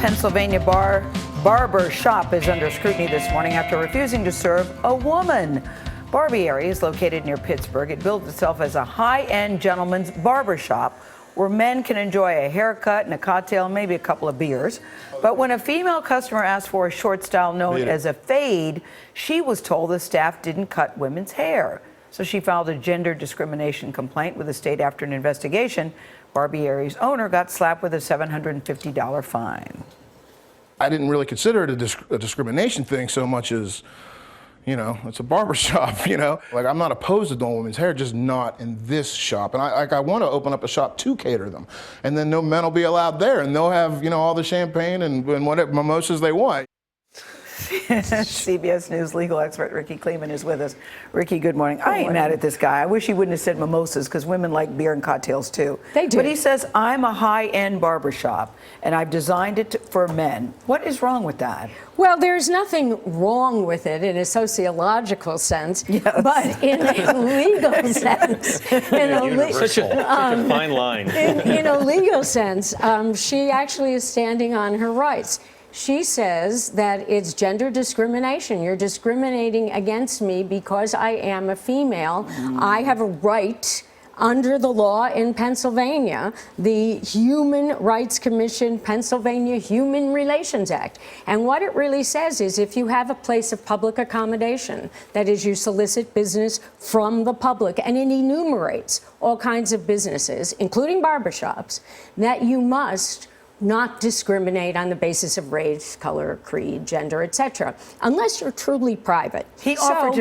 Pennsylvania Barbershop is under scrutiny this morning after refusing to serve a woman. Barbiere is located near Pittsburgh. It billed itself as a high-end gentleman's barbershop where men can enjoy a haircut and a cocktail, maybe a couple of beers. But when a female customer asked for a short style known as a fade, she was told the staff didn't cut women's hair. So she filed a gender discrimination complaint with the state after an investigation. Barbiere's owner got slapped with a $750 fine. I didn't really consider it a discrimination thing so much as, you know, it's a barbershop, you know? Like, I'm not opposed to doing women's hair, just not in this shop. And I want to open up a shop to cater them. And then no men will be allowed there, and they'll have, you know, all the champagne and whatever mimosas they want. CBS News legal expert Rikki Klieman is with us. Rikki, good morning. I ain't mad at this guy. I wish he wouldn't have said mimosas, because women like beer and cocktails too. They do. But he says, I'm a high-end barbershop and I've designed it for men. What is wrong with that? Well, there's nothing wrong with it in a sociological sense, but in a legal sense, such a fine line. in a legal sense, she actually is standing on her rights. She says that it's gender discrimination. You're discriminating against me because I am a female. I have a right under the law in Pennsylvania, the Human Rights Commission, Pennsylvania Human Relations Act. And what it really says is if you have a place of public accommodation, that is, you solicit business from the public, and it enumerates all kinds of businesses, including barbershops, that you must not discriminate on the basis of race, color, creed, gender, etc., unless you're truly private. He offered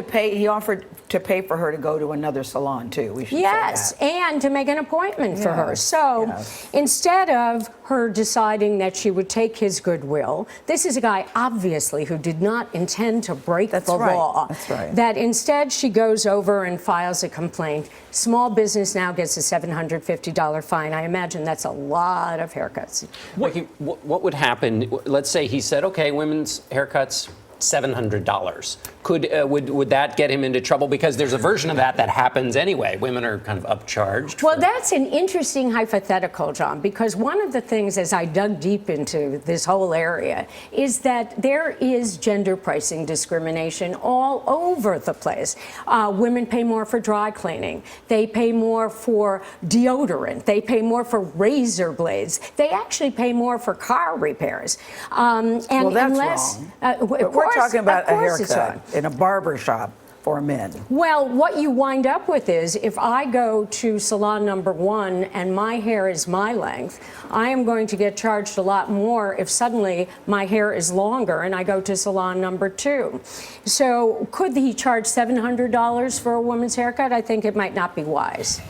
to pay for her to go to another salon too. We should yes, say that. And to make an appointment for her. So instead of her deciding that she would take his goodwill, this is a guy obviously who did not intend to break the law. That's right. That instead she goes over and files a complaint. Small business now gets a $750 fine. I imagine that's a lot of haircuts. What would happen? Let's say he said, "Okay, women's haircuts, $700." Would that get him into trouble? Because there's a version of that happens anyway. Women are kind of upcharged. Well, that's an interesting hypothetical, John, because one of the things as I dug deep into this whole area is that there is gender pricing discrimination all over the place. Women pay more for dry cleaning. They pay more for deodorant. They pay more for razor blades. They actually pay more for car repairs. Well, that's wrong. But we're talking about a haircut in a barber shop for men. Well, what you wind up with is if I go to salon number 1 and my hair is my length, I am going to get charged a lot more if suddenly my hair is longer and I go to salon number 2. So could he charge $700 for a woman's haircut? I think it might not be wise.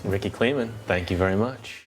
Rikki Klieman, thank you very much.